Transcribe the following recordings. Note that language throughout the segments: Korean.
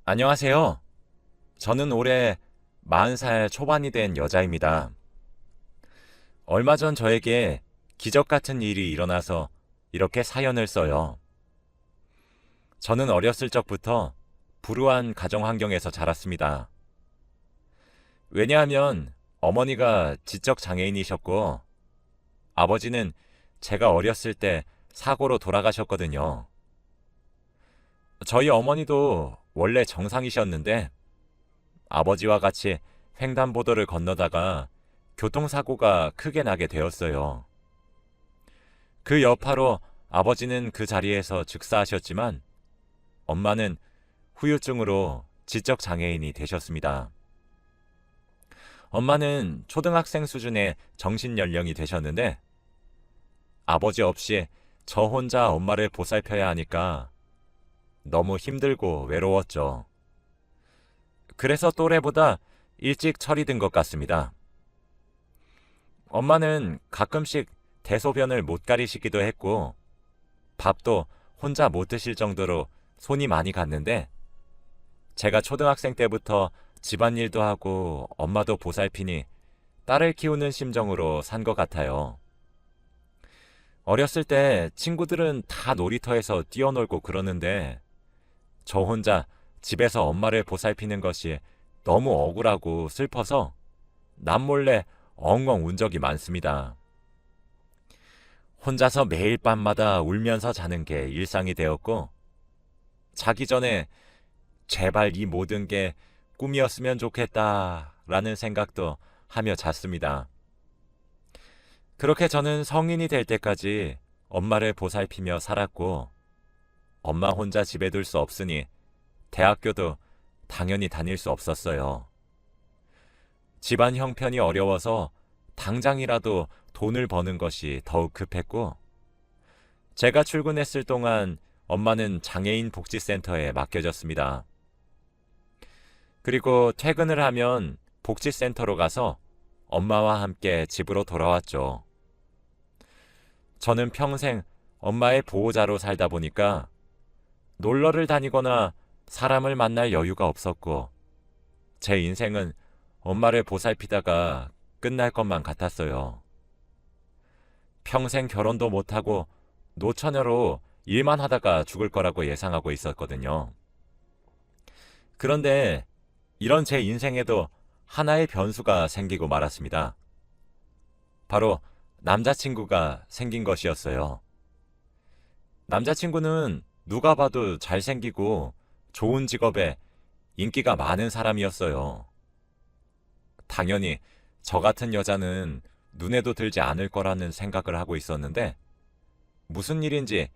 안녕하세요. 저는 올해 40살 초반이 된 여자입니다. 얼마 전 저에게 기적 같은 일이 일어나서 이렇게 사연을 써요. 저는 어렸을 적부터 불우한 가정 환경에서 자랐습니다. 왜냐하면 어머니가 지적 장애인이셨고 아버지는 제가 어렸을 때 사고로 돌아가셨거든요. 저희 어머니도 원래 정상이셨는데 아버지와 같이 횡단보도를 건너다가 교통사고가 크게 나게 되었어요. 그 여파로 아버지는 그 자리에서 즉사하셨지만 엄마는 후유증으로 지적 장애인이 되셨습니다. 엄마는 초등학생 수준의 정신 연령이 되셨는데 아버지 없이 저 혼자 엄마를 보살펴야 하니까 너무 힘들고 외로웠죠. 그래서 또래보다 일찍 철이 든 것 같습니다. 엄마는 가끔씩 대소변을 못 가리시기도 했고 밥도 혼자 못 드실 정도로 손이 많이 갔는데 제가 초등학생 때부터 집안일도 하고 엄마도 보살피니 딸을 키우는 심정으로 산 것 같아요. 어렸을 때 친구들은 다 놀이터에서 뛰어놀고 그러는데 저 혼자 집에서 엄마를 보살피는 것이 너무 억울하고 슬퍼서 남몰래 엉엉 운 적이 많습니다. 혼자서 매일 밤마다 울면서 자는 게 일상이 되었고 자기 전에 제발 이 모든 게 꿈이었으면 좋겠다라는 생각도 하며 잤습니다. 그렇게 저는 성인이 될 때까지 엄마를 보살피며 살았고 엄마 혼자 집에 둘 수 없으니 대학교도 당연히 다닐 수 없었어요. 집안 형편이 어려워서 당장이라도 돈을 버는 것이 더욱 급했고 제가 출근했을 동안 엄마는 장애인 복지센터에 맡겨졌습니다. 그리고 퇴근을 하면 복지센터로 가서 엄마와 함께 집으로 돌아왔죠. 저는 평생 엄마의 보호자로 살다 보니까 놀러를 다니거나 사람을 만날 여유가 없었고 제 인생은 엄마를 보살피다가 끝날 것만 같았어요. 평생 결혼도 못하고 노처녀로 일만 하다가 죽을 거라고 예상하고 있었거든요. 그런데 이런 제 인생에도 하나의 변수가 생기고 말았습니다. 바로 남자친구가 생긴 것이었어요. 남자친구는 누가 봐도 잘생기고 좋은 직업에 인기가 많은 사람이었어요. 당연히 저 같은 여자는 눈에도 들지 않을 거라는 생각을 하고 있었는데 무슨 일인지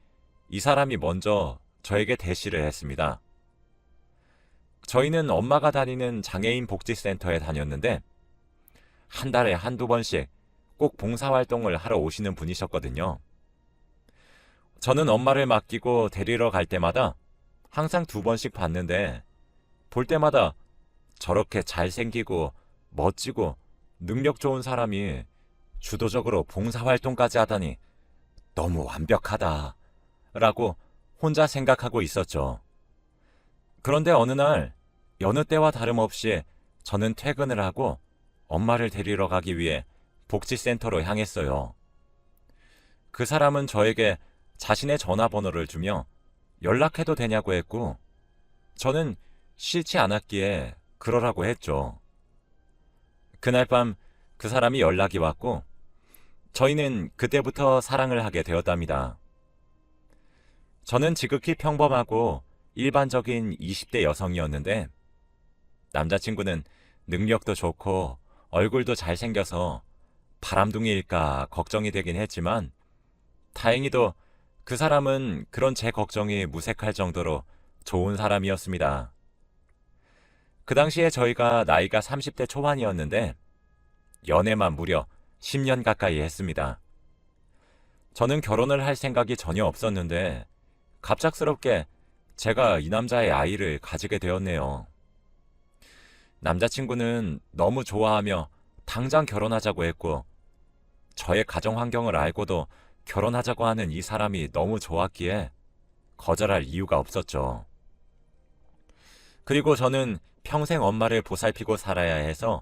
이 사람이 먼저 저에게 대시를 했습니다. 저희는 엄마가 다니는 장애인 복지센터에 다녔는데 한 달에 한두 번씩 꼭 봉사활동을 하러 오시는 분이셨거든요. 저는 엄마를 맡기고 데리러 갈 때마다 항상 두 번씩 봤는데 볼 때마다 저렇게 잘생기고 멋지고 능력 좋은 사람이 주도적으로 봉사활동까지 하다니 너무 완벽하다 라고 혼자 생각하고 있었죠. 그런데 어느 날 여느 때와 다름없이 저는 퇴근을 하고 엄마를 데리러 가기 위해 복지센터로 향했어요. 그 사람은 저에게 자신의 전화번호를 주며 연락해도 되냐고 했고 저는 싫지 않았기에 그러라고 했죠. 그날 밤 그 사람이 연락이 왔고 저희는 그때부터 사랑을 하게 되었답니다. 저는 지극히 평범하고 일반적인 20대 여성이었는데 남자친구는 능력도 좋고 얼굴도 잘생겨서 바람둥이일까 걱정이 되긴 했지만 다행히도 그 사람은 그런 제 걱정이 무색할 정도로 좋은 사람이었습니다. 그 당시에 저희가 나이가 30대 초반이었는데 연애만 무려 10년 가까이 했습니다. 저는 결혼을 할 생각이 전혀 없었는데 갑작스럽게 제가 이 남자의 아이를 가지게 되었네요. 남자친구는 너무 좋아하며 당장 결혼하자고 했고 저의 가정 환경을 알고도 결혼하자고 하는 이 사람이 너무 좋았기에 거절할 이유가 없었죠. 그리고 저는 평생 엄마를 보살피고 살아야 해서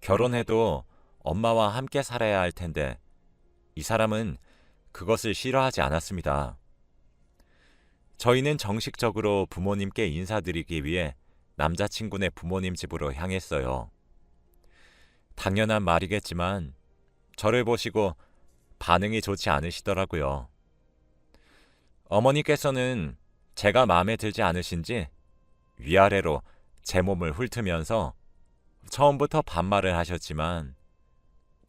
결혼해도 엄마와 함께 살아야 할 텐데 이 사람은 그것을 싫어하지 않았습니다. 저희는 정식적으로 부모님께 인사드리기 위해 남자친구네 부모님 집으로 향했어요. 당연한 말이겠지만 저를 보시고 반응이 좋지 않으시더라고요. 어머니께서는 제가 마음에 들지 않으신지 위아래로 제 몸을 훑으면서 처음부터 반말을 하셨지만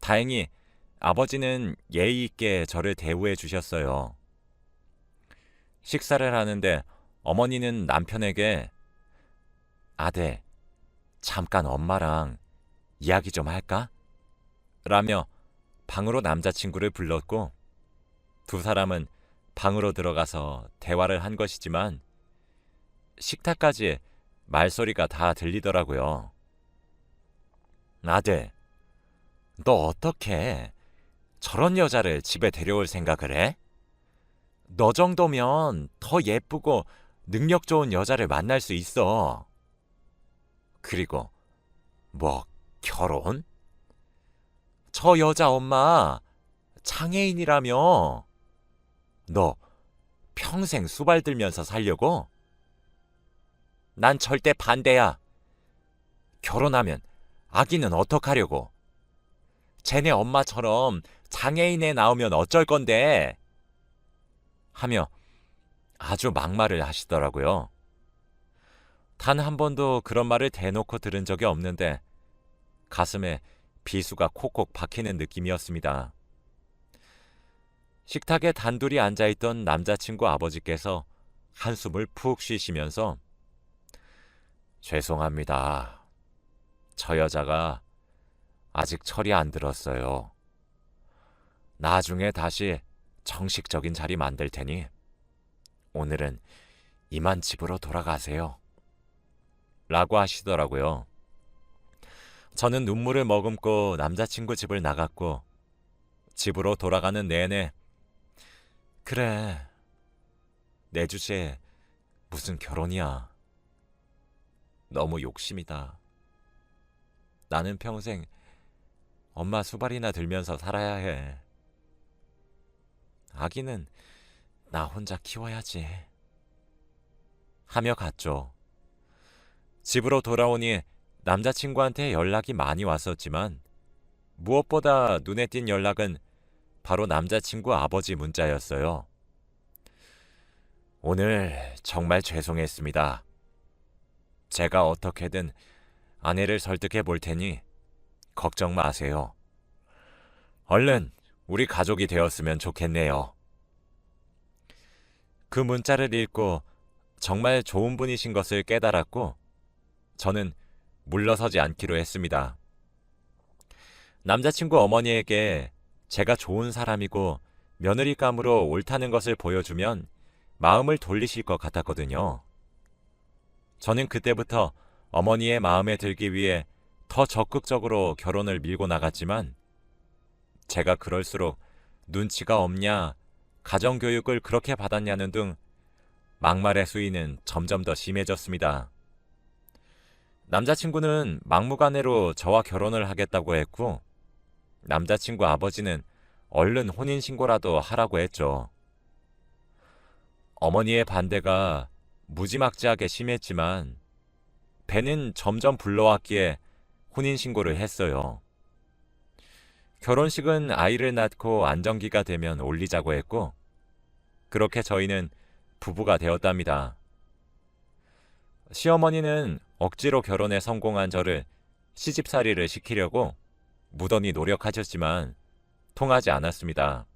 다행히 아버지는 예의 있게 저를 대우해 주셨어요. 식사를 하는데 어머니는 남편에게 아들, 잠깐 엄마랑 이야기 좀 할까? 라며 방으로 남자친구를 불렀고 두 사람은 방으로 들어가서 대화를 한 것이지만 식탁까지 말소리가 다 들리더라고요. 아들, 너 어떻게 저런 여자를 집에 데려올 생각을 해? 너 정도면 더 예쁘고 능력 좋은 여자를 만날 수 있어. 그리고 뭐 결혼? 저 여자 엄마 장애인이라며. 너 평생 수발 들면서 살려고? 난 절대 반대야. 결혼하면 아기는 어떡하려고? 쟤네 엄마처럼 장애인에 나오면 어쩔 건데? 하며 아주 막말을 하시더라고요. 단 한 번도 그런 말을 대놓고 들은 적이 없는데 가슴에 비수가 콕콕 박히는 느낌이었습니다. 식탁에 단둘이 앉아있던 남자친구 아버지께서 한숨을 푹 쉬시면서 죄송합니다. 저 여자가 아직 철이 안 들었어요. 나중에 다시 정식적인 자리 만들 테니 오늘은 이만 집으로 돌아가세요. 라고 하시더라고요. 저는 눈물을 머금고 남자친구 집을 나갔고 집으로 돌아가는 내내 그래, 내 주제에 무슨 결혼이야. 너무 욕심이다. 나는 평생 엄마 수발이나 들면서 살아야 해. 아기는 나 혼자 키워야지. 하며 갔죠. 집으로 돌아오니 남자친구한테 연락이 많이 왔었지만 무엇보다 눈에 띈 연락은 바로 남자친구 아버지 문자였어요. 오늘 정말 죄송했습니다. 제가 어떻게든 아내를 설득해 볼 테니 걱정 마세요. 얼른 우리 가족이 되었으면 좋겠네요. 그 문자를 읽고 정말 좋은 분이신 것을 깨달았고 저는 물러서지 않기로 했습니다. 남자친구 어머니에게 제가 좋은 사람이고 며느리감으로 옳다는 것을 보여주면 마음을 돌리실 것 같았거든요. 저는 그때부터 어머니의 마음에 들기 위해 더 적극적으로 결혼을 밀고 나갔지만 제가 그럴수록 눈치가 없냐, 가정교육을 그렇게 받았냐는 등 막말의 수위는 점점 더 심해졌습니다. 남자친구는 막무가내로 저와 결혼을 하겠다고 했고 남자친구 아버지는 얼른 혼인신고라도 하라고 했죠. 어머니의 반대가 무지막지하게 심했지만 배는 점점 불러왔기에 혼인신고를 했어요. 결혼식은 아이를 낳고 안정기가 되면 올리자고 했고 그렇게 저희는 부부가 되었답니다. 시어머니는 억지로 결혼에 성공한 저를 시집살이를 시키려고 무던히 노력하셨지만 통하지 않았습니다.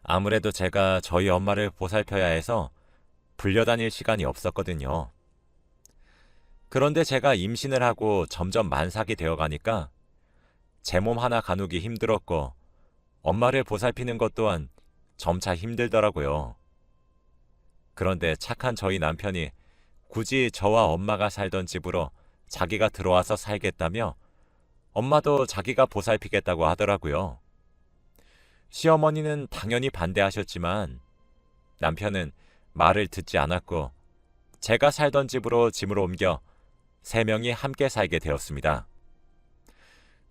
아무래도 제가 저희 엄마를 보살펴야 해서 불려다닐 시간이 없었거든요. 그런데 제가 임신을 하고 점점 만삭이 되어가니까 제 몸 하나 가누기 힘들었고 엄마를 보살피는 것 또한 점차 힘들더라고요. 그런데 착한 저희 남편이 굳이 저와 엄마가 살던 집으로 자기가 들어와서 살겠다며 엄마도 자기가 보살피겠다고 하더라고요. 시어머니는 당연히 반대하셨지만 남편은 말을 듣지 않았고 제가 살던 집으로 짐을 옮겨 3명이 함께 살게 되었습니다.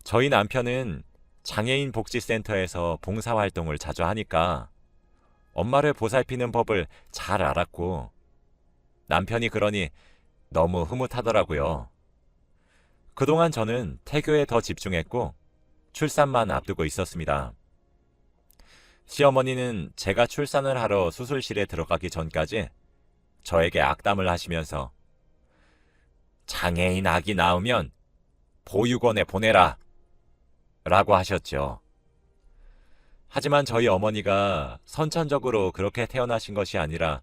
저희 남편은 장애인 복지센터에서 봉사활동을 자주 하니까 엄마를 보살피는 법을 잘 알았고 남편이 그러니 너무 흐뭇하더라고요. 그동안 저는 태교에 더 집중했고 출산만 앞두고 있었습니다. 시어머니는 제가 출산을 하러 수술실에 들어가기 전까지 저에게 악담을 하시면서 장애인 아기 낳으면 보육원에 보내라 라고 하셨죠. 하지만 저희 어머니가 선천적으로 그렇게 태어나신 것이 아니라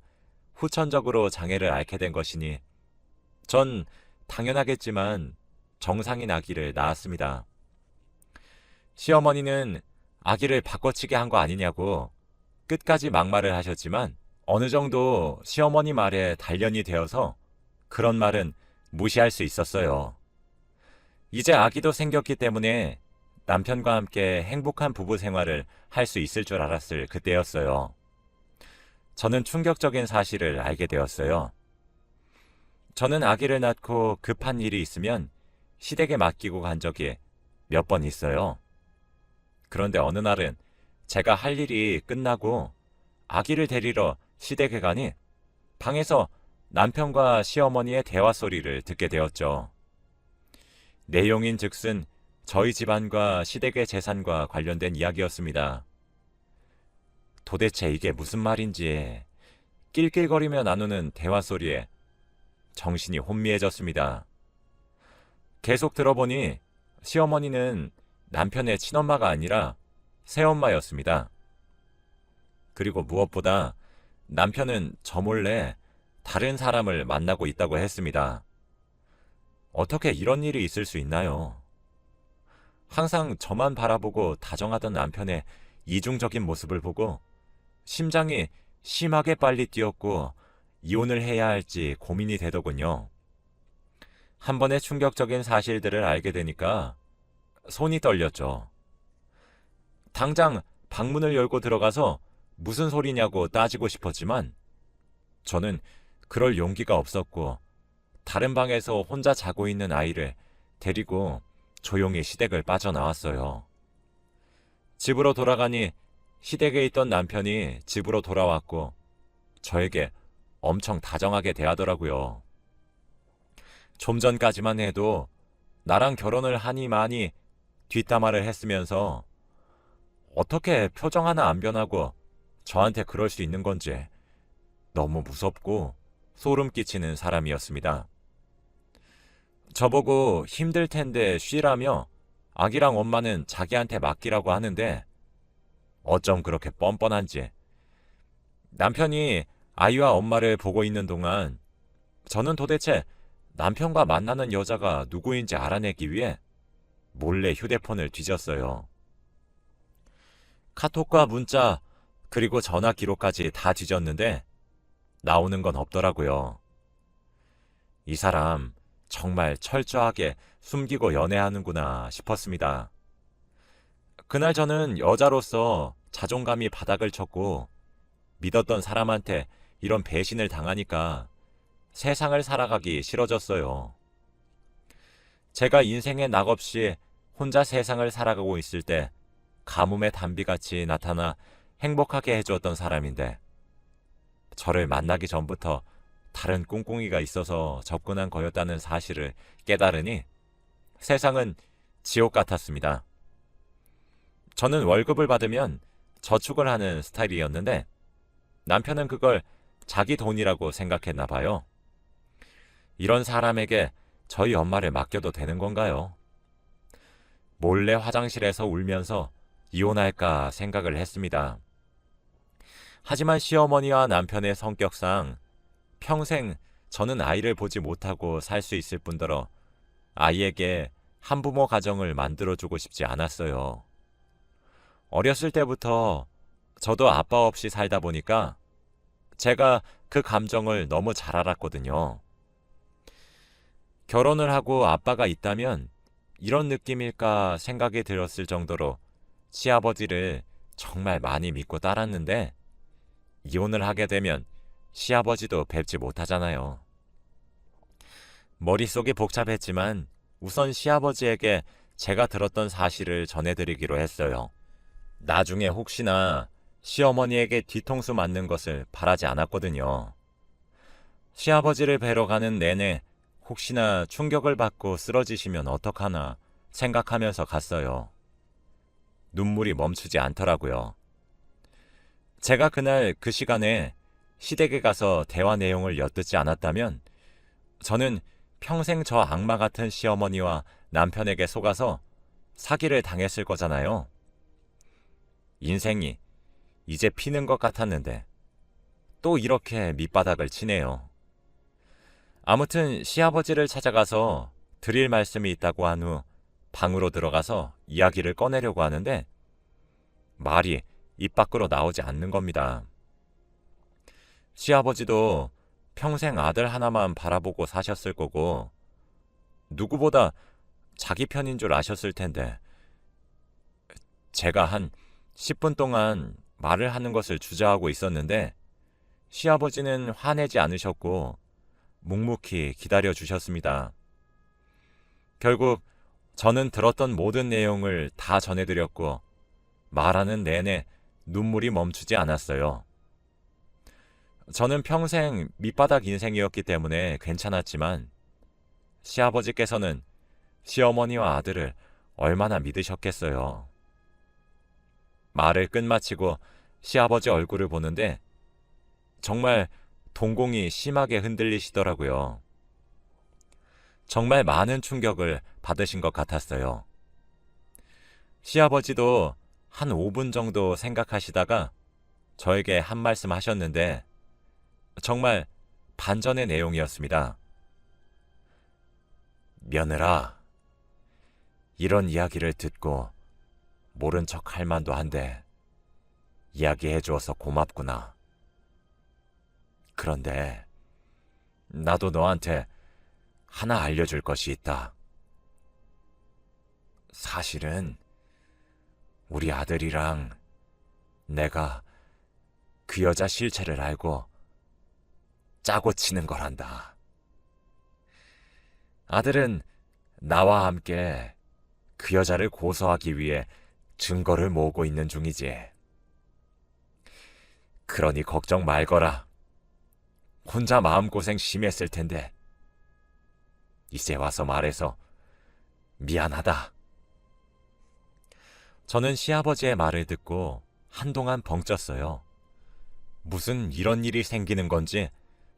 후천적으로 장애를 앓게 된 것이니 전 당연하겠지만 정상인 아기를 낳았습니다. 시어머니는 아기를 바꿔치기 한 거 아니냐고 끝까지 막말을 하셨지만 어느 정도 시어머니 말에 단련이 되어서 그런 말은 무시할 수 있었어요. 이제 아기도 생겼기 때문에 남편과 함께 행복한 부부 생활을 할 수 있을 줄 알았을 그때였어요. 저는 충격적인 사실을 알게 되었어요. 저는 아기를 낳고 급한 일이 있으면 시댁에 맡기고 간 적이 몇 번 있어요. 그런데 어느 날은 제가 할 일이 끝나고 아기를 데리러 시댁에 가니 방에서 남편과 시어머니의 대화 소리를 듣게 되었죠. 내용인즉슨 저희 집안과 시댁의 재산과 관련된 이야기였습니다. 도대체 이게 무슨 말인지 낄낄거리며 나누는 대화 소리에 정신이 혼미해졌습니다. 계속 들어보니 시어머니는 남편의 친엄마가 아니라 새엄마였습니다. 그리고 무엇보다 남편은 저 몰래 다른 사람을 만나고 있다고 했습니다. 어떻게 이런 일이 있을 수 있나요? 항상 저만 바라보고 다정하던 남편의 이중적인 모습을 보고 심장이 심하게 빨리 뛰었고 이혼을 해야 할지 고민이 되더군요. 한 번의 충격적인 사실들을 알게 되니까 손이 떨렸죠. 당장 방문을 열고 들어가서 무슨 소리냐고 따지고 싶었지만 저는 그럴 용기가 없었고 다른 방에서 혼자 자고 있는 아이를 데리고 조용히 시댁을 빠져나왔어요. 집으로 돌아가니 시댁에 있던 남편이 집으로 돌아왔고 저에게 엄청 다정하게 대하더라고요. 좀 전까지만 해도 나랑 결혼을 하니 마니 뒷담화를 했으면서 어떻게 표정 하나 안 변하고 저한테 그럴 수 있는 건지 너무 무섭고 소름 끼치는 사람이었습니다. 저보고 힘들 텐데 쉬라며 아기랑 엄마는 자기한테 맡기라고 하는데 어쩜 그렇게 뻔뻔한지. 남편이 아이와 엄마를 보고 있는 동안 저는 도대체 남편과 만나는 여자가 누구인지 알아내기 위해 몰래 휴대폰을 뒤졌어요. 카톡과 문자 그리고 전화 기록까지 다 뒤졌는데 나오는 건 없더라고요. 이 사람 정말 철저하게 숨기고 연애하는구나 싶었습니다. 그날 저는 여자로서 자존감이 바닥을 쳤고 믿었던 사람한테 이런 배신을 당하니까 세상을 살아가기 싫어졌어요. 제가 인생의 낙 없이 혼자 세상을 살아가고 있을 때 가뭄의 단비같이 나타나 행복하게 해주었던 사람인데 저를 만나기 전부터 다른 꿍꿍이가 있어서 접근한 거였다는 사실을 깨달으니 세상은 지옥 같았습니다. 저는 월급을 받으면 저축을 하는 스타일이었는데 남편은 그걸 자기 돈이라고 생각했나 봐요. 이런 사람에게 저희 엄마를 맡겨도 되는 건가요? 몰래 화장실에서 울면서 이혼할까 생각을 했습니다. 하지만 시어머니와 남편의 성격상 평생 저는 아이를 보지 못하고 살 수 있을 뿐더러 아이에게 한부모 가정을 만들어주고 싶지 않았어요. 어렸을 때부터 저도 아빠 없이 살다 보니까 제가 그 감정을 너무 잘 알았거든요. 결혼을 하고 아빠가 있다면 이런 느낌일까 생각이 들었을 정도로 시아버지를 정말 많이 믿고 따랐는데 이혼을 하게 되면 시아버지도 뵙지 못하잖아요. 머릿속이 복잡했지만 우선 시아버지에게 제가 들었던 사실을 전해드리기로 했어요. 나중에 혹시나 시어머니에게 뒤통수 맞는 것을 바라지 않았거든요. 시아버지를 뵈러 가는 내내 혹시나 충격을 받고 쓰러지시면 어떡하나 생각하면서 갔어요. 눈물이 멈추지 않더라고요. 제가 그날 그 시간에 시댁에 가서 대화 내용을 엿듣지 않았다면 저는 평생 저 악마 같은 시어머니와 남편에게 속아서 사기를 당했을 거잖아요. 인생이 이제 피는 것 같았는데 또 이렇게 밑바닥을 치네요. 아무튼 시아버지를 찾아가서 드릴 말씀이 있다고 한 후 방으로 들어가서 이야기를 꺼내려고 하는데 말이 입 밖으로 나오지 않는 겁니다. 시아버지도 평생 아들 하나만 바라보고 사셨을 거고 누구보다 자기 편인 줄 아셨을 텐데 제가 한 10분 동안 말을 하는 것을 주저하고 있었는데 시아버지는 화내지 않으셨고 묵묵히 기다려 주셨습니다. 결국 저는 들었던 모든 내용을 다 전해드렸고 말하는 내내 눈물이 멈추지 않았어요. 저는 평생 밑바닥 인생이었기 때문에 괜찮았지만 시아버지께서는 시어머니와 아들을 얼마나 믿으셨겠어요. 말을 끝마치고 시아버지 얼굴을 보는데 정말 동공이 심하게 흔들리시더라고요. 정말 많은 충격을 받으신 것 같았어요. 시아버지도 한 5분 정도 생각하시다가 저에게 한 말씀 하셨는데 정말 반전의 내용이었습니다. 며느라, 이런 이야기를 듣고 모른 척 할 만도 한데 이야기해 주어서 고맙구나. 그런데 나도 너한테 하나 알려줄 것이 있다. 사실은 우리 아들이랑 내가 그 여자 실체를 알고 짜고 치는 거란다. 아들은 나와 함께 그 여자를 고소하기 위해 증거를 모으고 있는 중이지. 그러니 걱정 말거라. 혼자 마음고생 심했을 텐데 이제 와서 말해서 미안하다. 저는 시아버지의 말을 듣고 한동안 벙쪘어요. 무슨 이런 일이 생기는 건지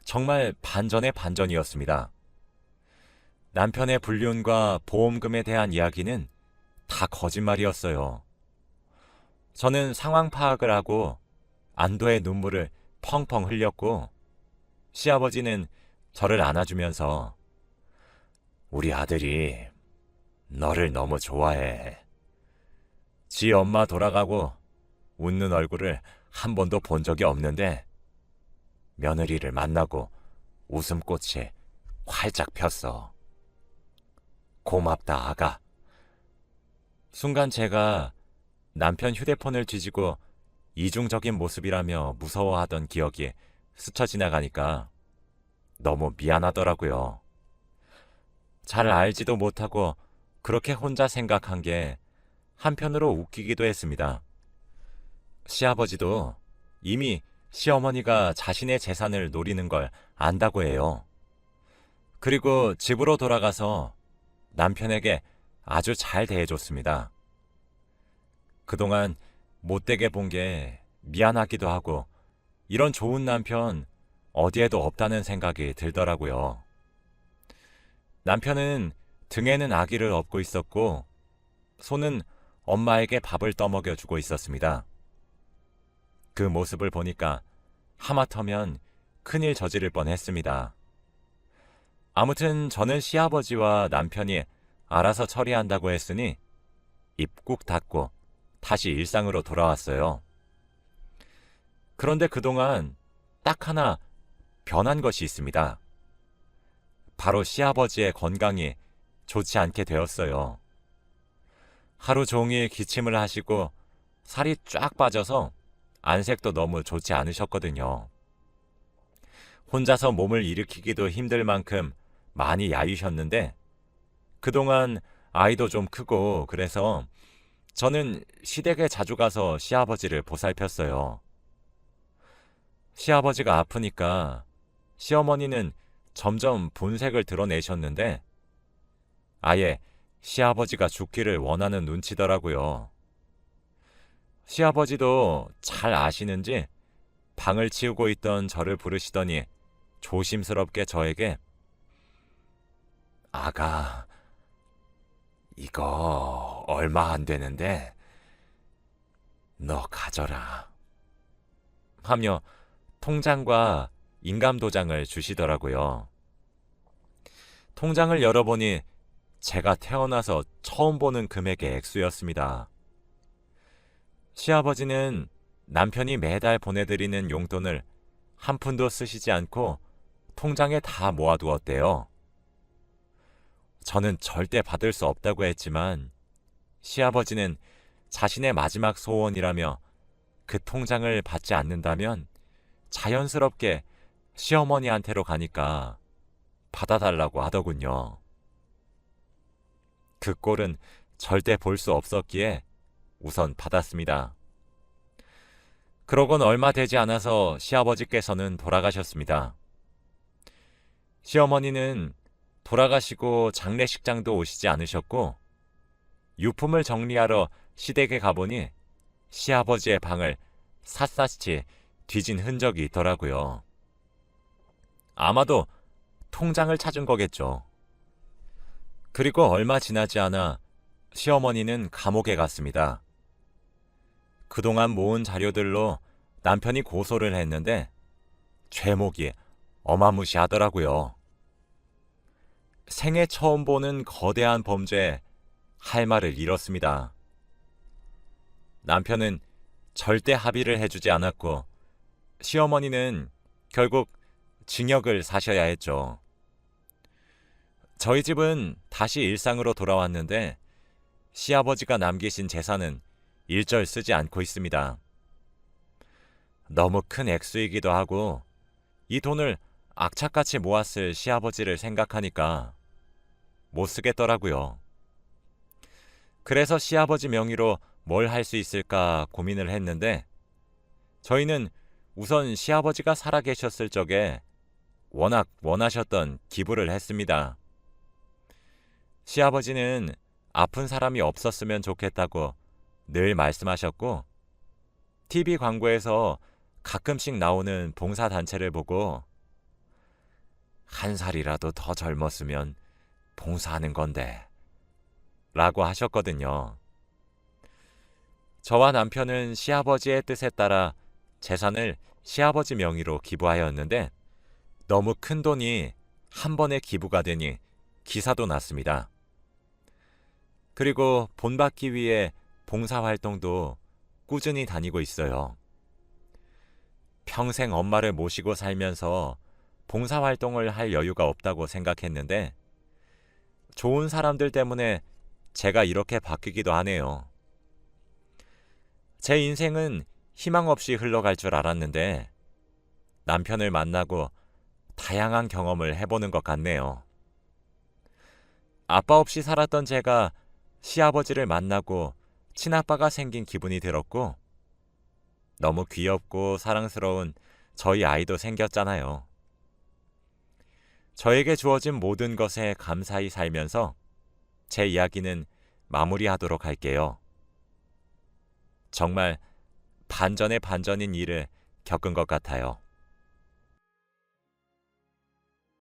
정말 반전의 반전이었습니다. 남편의 불륜과 보험금에 대한 이야기는 다 거짓말이었어요. 저는 상황 파악을 하고 안도의 눈물을 펑펑 흘렸고 시아버지는 저를 안아주면서 우리 아들이 너를 너무 좋아해. 지 엄마 돌아가고 웃는 얼굴을 한 번도 본 적이 없는데 며느리를 만나고 웃음꽃이 활짝 폈어. 고맙다, 아가. 순간 제가 남편 휴대폰을 뒤지고 이중적인 모습이라며 무서워하던 기억이 스쳐 지나가니까 너무 미안하더라고요. 잘 알지도 못하고 그렇게 혼자 생각한 게 한편으로 웃기기도 했습니다. 시아버지도 이미 시어머니가 자신의 재산을 노리는 걸 안다고 해요. 그리고 집으로 돌아가서 남편에게 아주 잘 대해줬습니다. 그동안 못되게 본 게 미안하기도 하고 이런 좋은 남편 어디에도 없다는 생각이 들더라고요. 남편은 등에는 아기를 업고 있었고 손은 엄마에게 밥을 떠먹여주고 있었습니다. 그 모습을 보니까 하마터면 큰일 저지를 뻔했습니다. 아무튼 저는 시아버지와 남편이 알아서 처리한다고 했으니 입 꾹 닫고 다시 일상으로 돌아왔어요. 그런데 그동안 딱 하나 변한 것이 있습니다. 바로 시아버지의 건강이 좋지 않게 되었어요. 하루 종일 기침을 하시고 살이 쫙 빠져서 안색도 너무 좋지 않으셨거든요. 혼자서 몸을 일으키기도 힘들 만큼 많이 야유셨는데 그동안 아이도 좀 크고 그래서 저는 시댁에 자주 가서 시아버지를 보살폈어요. 시아버지가 아프니까 시어머니는 점점 본색을 드러내셨는데 아예 시아버지가 죽기를 원하는 눈치더라고요. 시아버지도 잘 아시는지 방을 치우고 있던 저를 부르시더니 조심스럽게 저에게 아가, 이거 얼마 안 되는데 너 가져라 하며 통장과 인감도장을 주시더라고요. 통장을 열어보니 제가 태어나서 처음 보는 금액의 액수였습니다. 시아버지는 남편이 매달 보내드리는 용돈을 한 푼도 쓰시지 않고 통장에 다 모아두었대요. 저는 절대 받을 수 없다고 했지만 시아버지는 자신의 마지막 소원이라며 그 통장을 받지 않는다면 자연스럽게 시어머니한테로 가니까 받아달라고 하더군요. 그 꼴은 절대 볼 수 없었기에 우선 받았습니다. 그러곤 얼마 되지 않아서 시아버지께서는 돌아가셨습니다. 시어머니는 돌아가시고 장례식장도 오시지 않으셨고 유품을 정리하러 시댁에 가보니 시아버지의 방을 샅샅이 뒤진 흔적이 있더라고요. 아마도 통장을 찾은 거겠죠. 그리고 얼마 지나지 않아 시어머니는 감옥에 갔습니다. 그동안 모은 자료들로 남편이 고소를 했는데 죄목이 어마무시하더라고요. 생애 처음 보는 거대한 범죄에 할 말을 잃었습니다. 남편은 절대 합의를 해주지 않았고 시어머니는 결국 징역을 사셔야 했죠. 저희 집은 다시 일상으로 돌아왔는데 시아버지가 남기신 재산은 일절 쓰지 않고 있습니다. 너무 큰 액수이기도 하고 이 돈을 악착같이 모았을 시아버지를 생각하니까 못 쓰겠더라고요. 그래서 시아버지 명의로 뭘 할 수 있을까 고민을 했는데 저희는 우선 시아버지가 살아계셨을 적에 워낙 원하셨던 기부를 했습니다. 시아버지는 아픈 사람이 없었으면 좋겠다고 늘 말씀하셨고 TV 광고에서 가끔씩 나오는 봉사단체를 보고 한 살이라도 더 젊었으면 봉사하는 건데 라고 하셨거든요. 저와 남편은 시아버지의 뜻에 따라 재산을 시아버지 명의로 기부하였는데 너무 큰 돈이 한 번에 기부가 되니 기사도 났습니다. 그리고 본받기 위해 봉사활동도 꾸준히 다니고 있어요. 평생 엄마를 모시고 살면서 봉사활동을 할 여유가 없다고 생각했는데 좋은 사람들 때문에 제가 이렇게 바뀌기도 하네요. 제 인생은 희망 없이 흘러갈 줄 알았는데 남편을 만나고 다양한 경험을 해보는 것 같네요. 아빠 없이 살았던 제가 시아버지를 만나고 친아빠가 생긴 기분이 들었고 너무 귀엽고 사랑스러운 저희 아이도 생겼잖아요. 저에게 주어진 모든 것에 감사히 살면서 제 이야기는 마무리하도록 할게요. 정말 반전의 반전인 일을 겪은 것 같아요.